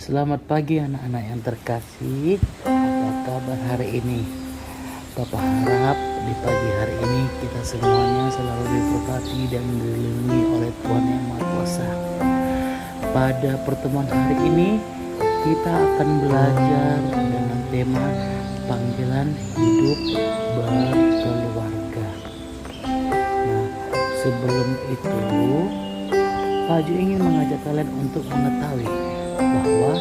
Selamat pagi anak-anak yang terkasih. Apa kabar hari ini? Papa harap di pagi hari ini kita semuanya selalu diberkati dan dilindungi oleh Tuhan Yang Maha Kuasa. Pada pertemuan hari ini kita akan belajar dengan tema panggilan hidup berkeluarga. Nah, sebelum itu Pak Ju ingin mengajak kalian untuk mengetahui bahwa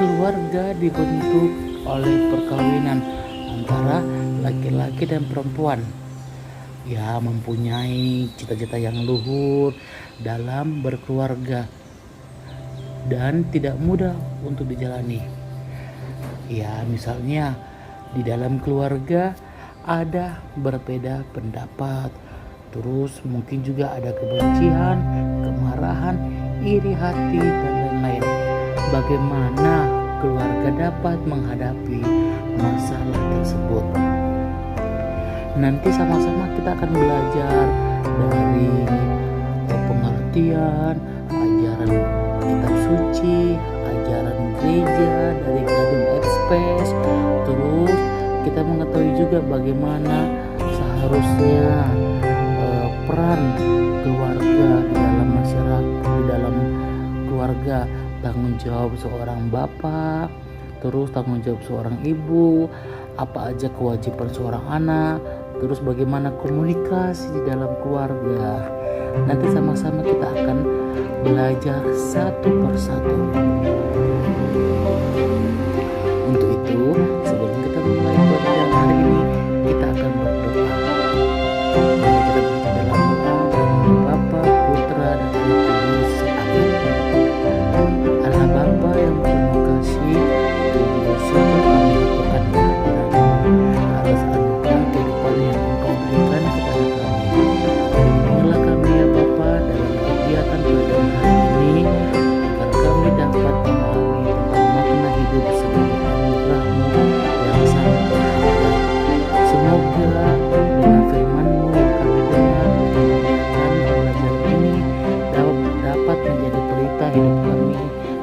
keluarga dibentuk oleh perkawinan antara laki-laki dan perempuan. Ya, mempunyai cita-cita yang luhur dalam berkeluarga dan tidak mudah untuk dijalani. Ya, misalnya di dalam keluarga ada berbeda pendapat, terus mungkin juga ada kebencian, kemarahan, iri hati, dan lain-lain. Bagaimana keluarga dapat menghadapi masalah tersebut? Nanti sama-sama kita akan belajar dari pengertian, ajaran kitab suci, ajaran gereja dari Gadum Express. Terus kita mengetahui juga bagaimana seharusnya peran keluarga di dalam masyarakat, di dalam keluarga, tanggung jawab seorang bapak, terus tanggung jawab seorang ibu, apa aja kewajiban seorang anak, terus bagaimana komunikasi di dalam keluarga. Nanti sama-sama kita akan belajar satu persatu. Untuk itu, sebelum kita mulai belajar hari ini, kita akan berdoa. Mari kita berdoa dalam doa dalam Bapa, Putra, dan Roh Kudus. Amin. Allah Bapa yang penuh kasih, Tuhan bersyukur kami aturkan kehadiran-Mu atas anugerah kehidupan yang Engkau berikan kepada kami. Lindungilah kami ya Bapa dalam kegiatan pada hari ini, agar kami dapat memahami tentang makna hidup sebagai anugerah-Mu yang sangat berharga. Semoga dengan firman-Mu yang kami dengar dan mendengarkan pelajaran ini dapat menjadi pelita hidup kami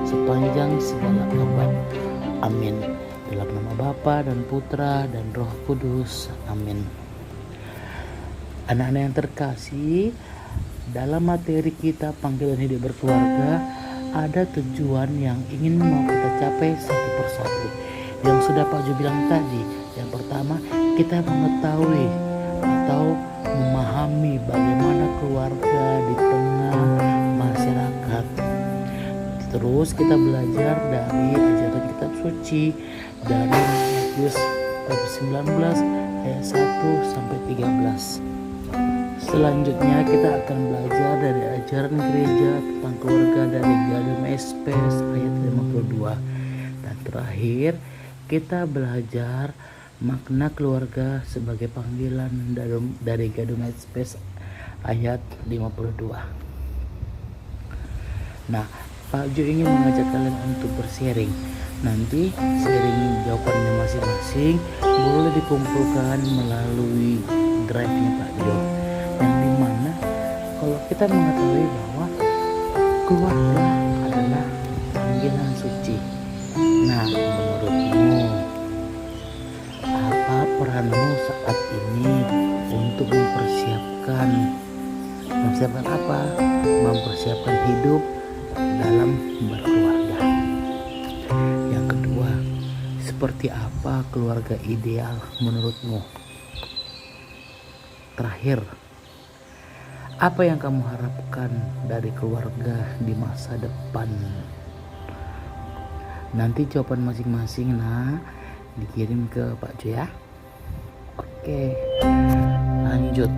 sepanjang segala abad. Amin. Dalam nama Bapa dan Putra dan Roh Kudus. Amin. Anak-anak yang terkasih, dalam materi kita panggilan hidup berkeluarga, ada tujuan yang ingin mau kita capai satu persatu. Yang sudah Pak Ju bilang tadi, yang pertama kita mengetahui atau memahami bagaimana keluarga di tengah masyarakat. Terus kita belajar dari ajaran kitab suci dari Matius 19 ayat 1 sampai 13. Selanjutnya kita akan belajar dari ajaran gereja tentang keluarga dari Gadum Express ayat 52. Dan terakhir kita belajar makna keluarga sebagai panggilan dari Gadum Express ayat 52. Nah, Pak Jo ingin mengajak kalian untuk bersharing. Nanti sharing jawabannya masing-masing boleh dikumpulkan melalui drive-nya Pak Jo, yang dimana kalau kita mengetahui bahwa keluarga adalah panggilan suci. Nah, menurutmu apa peranmu saat ini untuk mempersiapkan apa? Mempersiapkan hidup dalam berkeluarga. Yang kedua, seperti apa keluarga ideal menurutmu? Terakhir, apa yang kamu harapkan dari keluarga di masa depan? Nanti jawaban masing-masing dikirim ke Pak Jo ya. Oke, lanjut.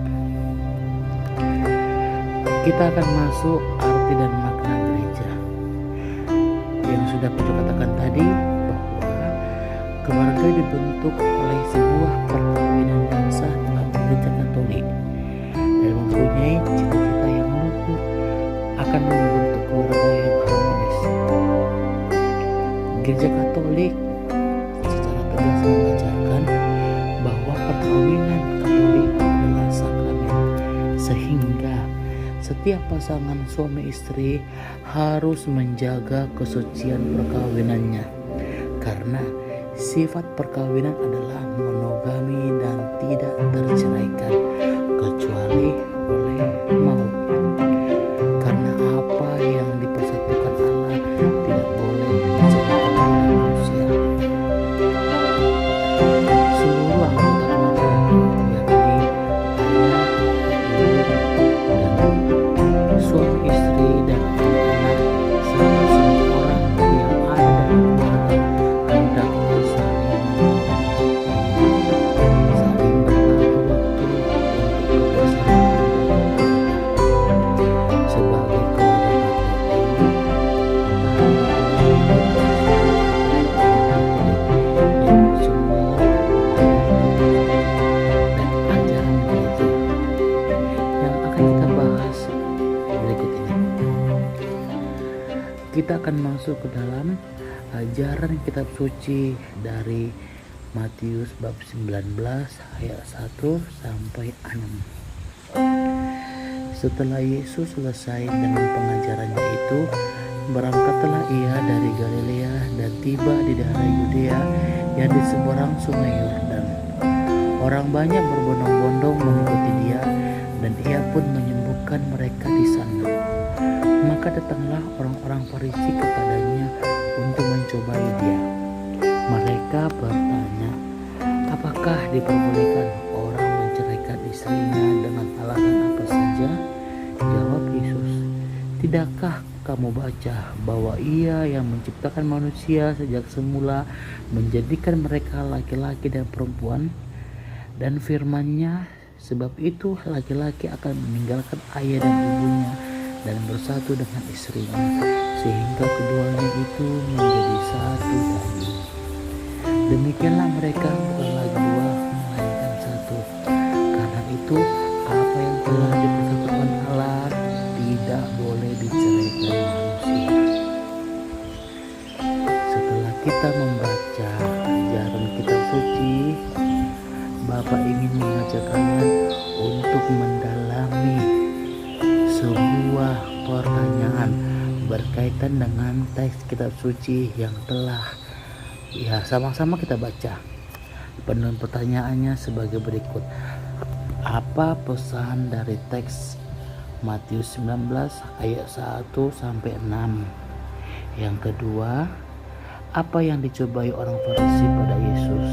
Kita akan masuk arti dan makna gereja. Yang sudah Pak Jo katakan tadi, bahwa keluarga dibentuk oleh sebuah perkawinan yang sah dalam gereja Katolik dan mempunyai cita-cita yang luhur akan membentuk keluarga yang harmonis. Gereja Katolik secara tegas mengajarkan bahwa perkawinan Katolik adalah sakramen, sehingga setiap pasangan suami istri harus menjaga kesucian perkawinannya, karena sifat perkawinan adalah monogami dan tidak terceraikan kecuali oleh maut. Karena apa yang dipersatukan Allah tidak boleh diceraikan oleh manusia. Seluruh anggota keluarga, yakni ayah, ibu, dan suami istri dan anak-anak, serta semua orang yang ada dalam keluarga, hendaknya saling berbagi waktu untuk kebersamaan sebagai keluarga yang bersumber dan ajaran gereja yang akan kita bahas berikut ini. Kita akan masuk ke dalam ajaran kitab suci dari Matius bab 19 ayat 1 sampai 6. Setelah Yesus selesai dengan pengajarannya itu, berangkatlah ia dari Galilea dan tiba di daerah Yudea yang di seberang sungai Yordan. Orang banyak berbondong-bondong mengikuti dia, dan ia pun menyembuhkan mereka di sana. Maka datanglah orang-orang Farisi kepadanya untuk mencobai dia. Mereka bertanya, apakah diperbolehkan orang menceraikan istrinya dengan alasan apa saja? Jawab Yesus, tidakkah kamu baca bahwa Ia yang menciptakan manusia sejak semula menjadikan mereka laki-laki dan perempuan? Dan firman-Nya, sebab itu laki-laki akan meninggalkan ayah dan ibunya dan bersatu dengan istrinya, sehingga keduanya itu menjadi satu daging. Demikianlah mereka bukan lagi dua, melainkan satu. Karena itu apa yang telah dipersatukan Allah tidak boleh diceraikan manusia. Setelah kita membaca ajaran kitab suci, Bapak ingin mengajak kalian untuk mendalami sebuah pertanyaan berkaitan dengan teks kitab suci yang telah sama-sama kita baca. Penuh pertanyaannya sebagai berikut. Apa pesan dari teks Matius 19 ayat 1 sampai 6? Yang kedua, apa yang dicobai orang Farisi pada Yesus?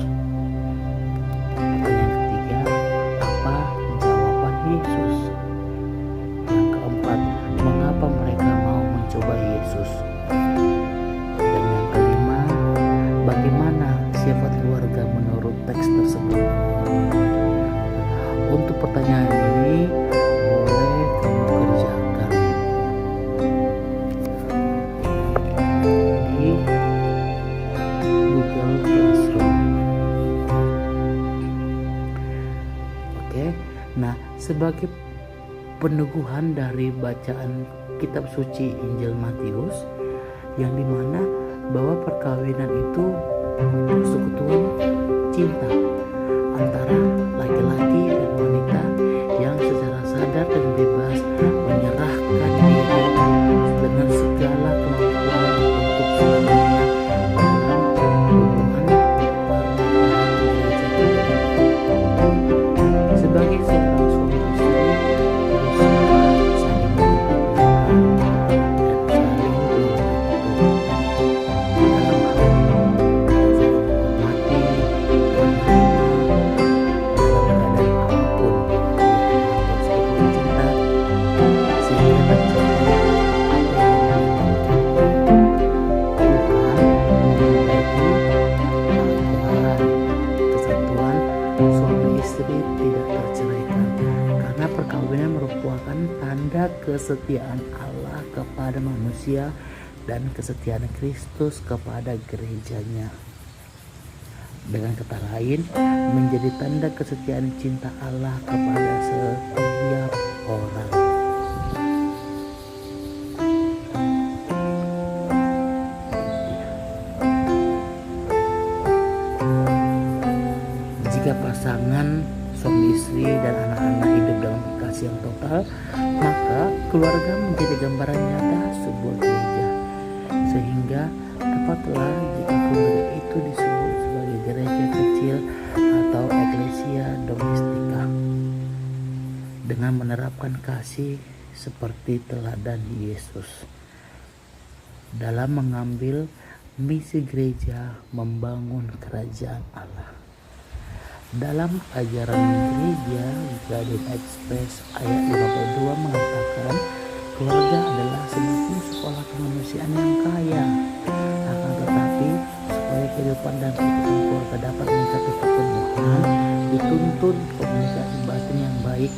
Pertanyaan ketiga, apa jawaban Yesus? Yang keempat, mengapa mereka mau mencobai Yesus? Dan yang kelima, bagaimana sifat keluarga menurut teks tersebut? Untuk pertanyaan ini boleh kamu kerjakan di Google Classroom. Oke, nah sebagai peneguhan dari bacaan kitab suci Injil Matius, yang dimana bahwa perkawinan itu persekutuan cinta antara laki-laki dan wanita yang secara sadar dan bebas menyerahkan diri dengan segala kemampuan untuk selamanya dalam hubungan pernikahan gereja. Sebagai seorang suami istri, berusaha saling menjaga dan saling membantu dalam hal menghormati, menerima dalam keadaan apapun dalam persekutuan cinta, sehingga tercapai apa yang diinginkan. Tuhan menghendaki agar kesatuan suami istri tidak terceraikan, karena perkawinan merupakan tanda kesetiaan Allah kepada manusia dan kesetiaan Kristus kepada gerejanya. Dengan kata lain, menjadi tanda kesetiaan cinta Allah kepada setiap orang. Jika pasangan suami istri dan anak-anak hidup dalam kasih yang total, maka Keluarga menjadi gambaran nyata sebuah gereja, sehingga tepatlah jika keluarga itu disebut sebagai gereja kecil atau eklesia domestika, dengan menerapkan kasih seperti teladan Yesus dalam mengambil misi gereja membangun kerajaan Allah. Dalam ajaran gereja Guardian Express ayat 52 mengatakan keluarga adalah sebuah sekolah kemanusiaan yang kaya. Akan tetapi supaya kehidupan dan kehidupan keluarga dapat mencapai kepenuhan, dituntut komunikasi batin yang baik,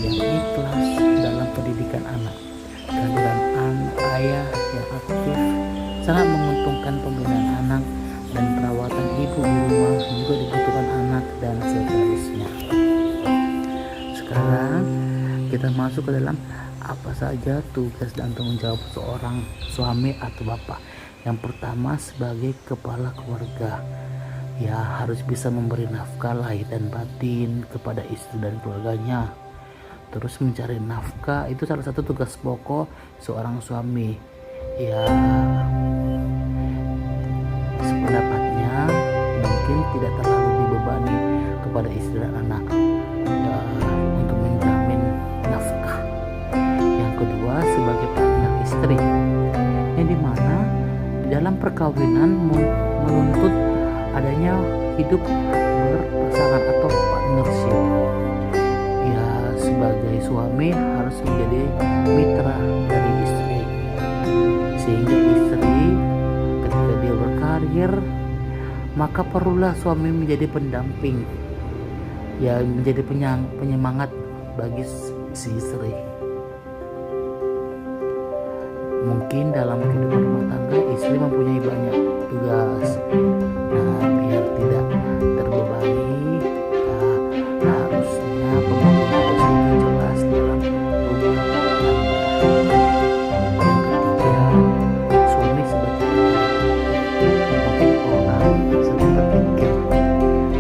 yang ikhlas dalam pendidikan anak. Kehadiran ayah yang aktif sangat menguntungkan pembinaan anak, dan perawatan ibu di rumah juga dibutuhkan anak dan seterusnya. Sekarang kita masuk ke dalam apa saja tugas dan tanggung jawab seorang suami atau bapak. Yang pertama, sebagai kepala keluarga, ya harus bisa memberi nafkah lahir dan batin kepada istri dan keluarganya. Terus mencari nafkah itu salah satu tugas pokok seorang suami. Ya, sependapatnya mungkin tidak terlalu dibebani kepada istri dan anak ya, untuk menjamin nafkah. Yang kedua, sebagai partner istri, yang dimana di dalam perkawinan menuntut adanya hidup berpasangan atau partnership. Ya, sebagai suami harus menjadi mitra dari istri, sehingga istri ketika dia berkarir, maka perlulah suami menjadi pendamping, ya menjadi penyemangat bagi si istri. Mungkin dalam kehidupan rumah tangga istri mempunyai banyak tugas. Nah, biar tidak terbebani, harusnya pembagian tugas itu jelas dalam rumah tangga. Yang ketiga, suami sebagai mungkin orang sering berpikir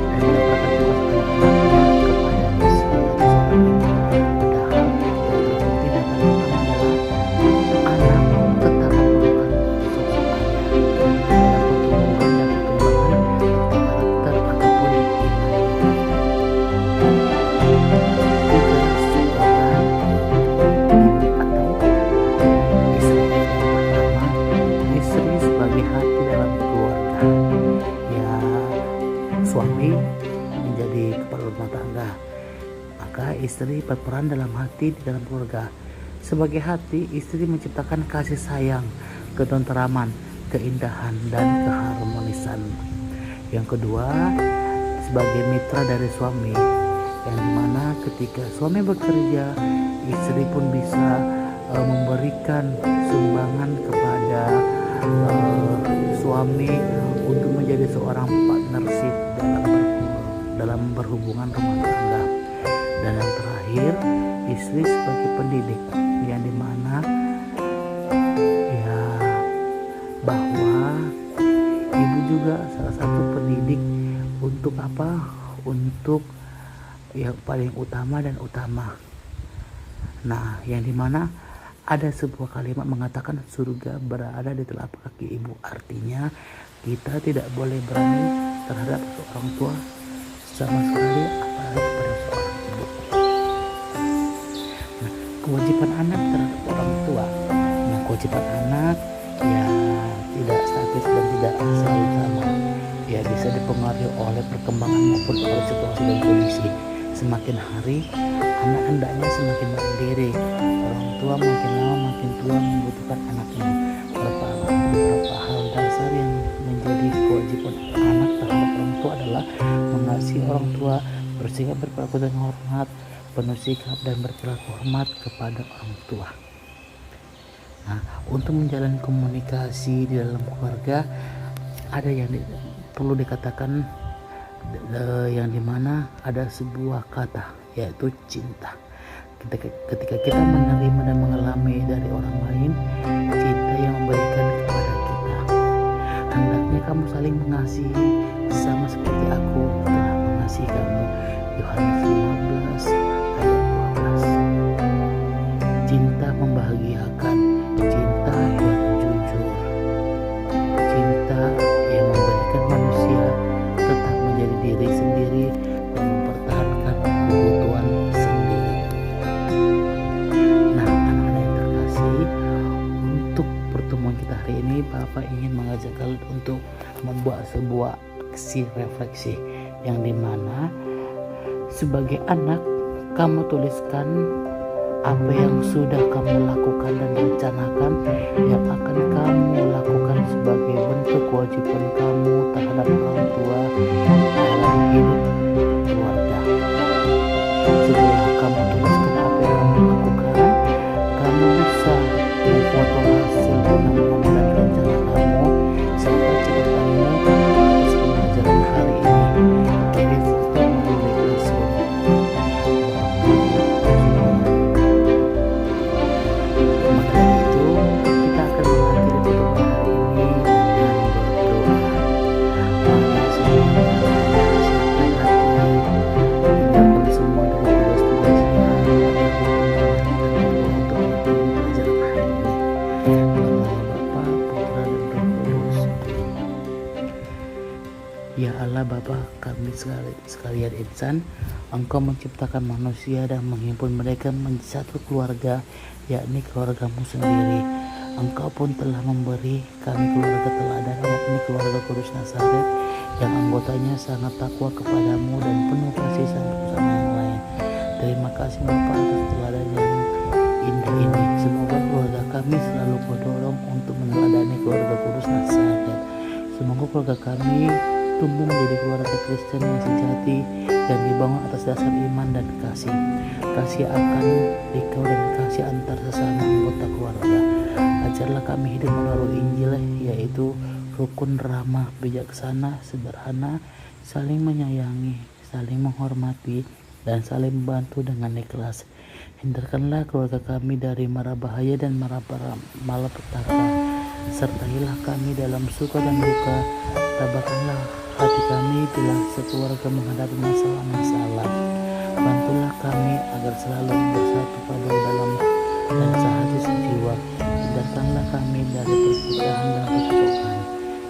dan meletakkan tugas anak-anaknya kepada istri atau seorang ibu. Padahal yang terpenting dan paling utama adalah anak tetap memerlukan sosok ayah dalam pertumbuhan dan perkembangan karakter ataupun iman. Juga seorang ibu atau istri yang pertama, istri sebagai hati dalam keluarga. Ya, suami menjadi kepala rumah tangga, maka istri berperan dalam hati di dalam keluarga. Sebagai hati, istri menciptakan kasih sayang, ketenteraman, keindahan, dan keharmonisan. Yang kedua, sebagai mitra dari suami, yang dimana ketika suami bekerja, istri pun bisa memberikan sumbangan kepada suami untuk menjadi seorang partnership dalam berhubungan rumah tangga. Dan yang terakhir, istri sebagai pendidik, yang dimana ya bahwa ibu juga salah satu pendidik untuk apa? Untuk yang paling utama dan utama. Nah, yang dimana ada sebuah kalimat mengatakan surga berada di telapak kaki ibu. Artinya kita tidak boleh berani terhadap seorang tua sama sekali, apalagi kepada seorang ibu. Nah, kewajiban anak terhadap orang tua, nah kewajiban anak ya tidak statis dan tidak selalu sama, ya bisa dipengaruhi oleh perkembangan maupun oleh situasi dan kondisi. Semakin hari anak hendaknya semakin mandiri. Orang tua makin lama makin tua membutuhkan anaknya. Beberapa hal dasar yang menjadi kewajiban anak terhadap orang tua adalah mengasihi orang tua, bersikap berperilaku dengan hormat, penuh sikap dan berperilaku hormat kepada orang tua. Nah, untuk menjalin komunikasi di dalam keluarga ada yang perlu dikatakan, yang dimana ada sebuah kata, yaitu cinta. Ketika kita menerima dan mengalami dari orang lain cinta yang memberikan kepada kita, hendaknya kamu saling mengasihi sama seperti aku telah mengasihi kamu. Yohanes 15 ayat 12. Cinta membahagiakan mengajak kalian untuk membuat sebuah aksi refleksi yang dimana sebagai anak kamu tuliskan apa yang sudah kamu lakukan dan rencanakan yang akan kamu lakukan sebagai bentuk kewajiban kamu terhadap orang tua dalam hidup keluarga. Setelah kamu tuliskan apa yang kamu lakukan, kamu bisa memfoto hasil pengalaman dan rencana kamu serta catatanmu atas pembelajaran hari ini. Kirim foto melalui Classroom. Maka dari itu, kita akan mengakhiri pertemuan hari ini dengan berdoa. Mari semua siapkan hati, tinggalkan semua dulu tugas-tugasnya untuk mengikuti pelajaran hari ini. Namanya Bapa, Putra, dan Roh Kudus. Ya Allah Bapa kami sekalian insan, Engkau menciptakan manusia dan menghimpun mereka menjadi satu keluarga, yakni keluargamu sendiri. Engkau pun telah memberi kami keluarga teladan, yakni keluarga Kudus Nazaret, yang anggotanya sangat takwa kepadamu dan penuh kasih satu sama yang lain. Terima kasih Bapa atas teladan yang indah ini. Semoga keluarga kami selalu berdorong untuk meneladani keluarga Kudus Nazaret. Semoga keluarga kami tumbuh menjadi keluarga Kristen yang sejati dan dibangun atas dasar iman dan kasih akan Engkau dan kasih antar sesama anggota keluarga. Ajarlah kami hidup menurut Injil, yaitu rukun, ramah, bijaksana, sederhana, saling menyayangi, saling menghormati, dan saling membantu dengan ikhlas. Hindarkanlah keluarga kami dari mara bahaya dan malapetaka. Sertailah kami dalam suka dan duka. Tabahkanlah hati kami bila sekeluarga menghadapi masalah-masalah. Bantulah kami agar selalu bersatu padu dalam dan sehati sejiwa. Hindarkanlah kami dari perpecahan dan kecocokan.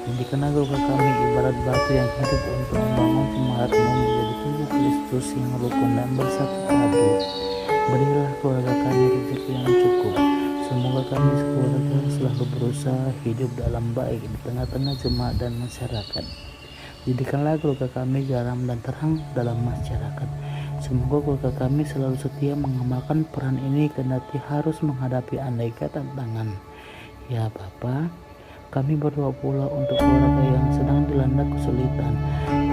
Jadikanlah keluarga kami ibarat batu yang hidup untuk membangun semangatmu menjadi tubuh Kristus yang rukun dan bersatu padu. Berilah keluarga kami rezeki yang cukup. Semoga kami sekeluarga selalu berusaha hidup dalam baik di tengah-tengah jemaat dan masyarakat. Jadikanlah keluarga kami garam dan terang dalam masyarakat. Semoga keluarga kami selalu setia mengamalkan peran ini kendati harus menghadapi aneka tantangan. Ya Bapa, kami berdoa pula untuk keluarga yang sedang dilanda kesulitan.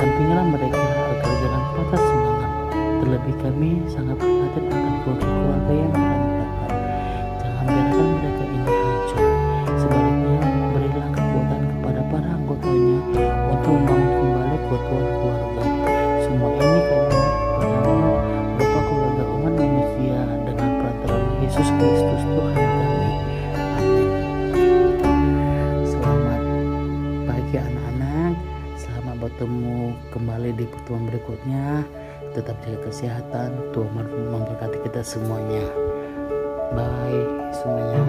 Dampingilah mereka agar jangan patah semangat. Terlebih kami sangat prihatin akan keluarga yang berantakan. Jangan biarkan mereka ini hancur. Sebaliknya, berilah kekuatan kepada para anggotanya untuk membangun kembali keutuhan keluarga. Semua ini kami padamu, Bapa keluarga umat manusia, dengan perantaraan Yesus Kristus Tuhan kami. Amin. Selamat pagi anak-anak. Selamat bertemu kembali di pertemuan berikutnya. Tetap jaga kesehatan. Tuhan memberkati kita semuanya. Bye semuanya.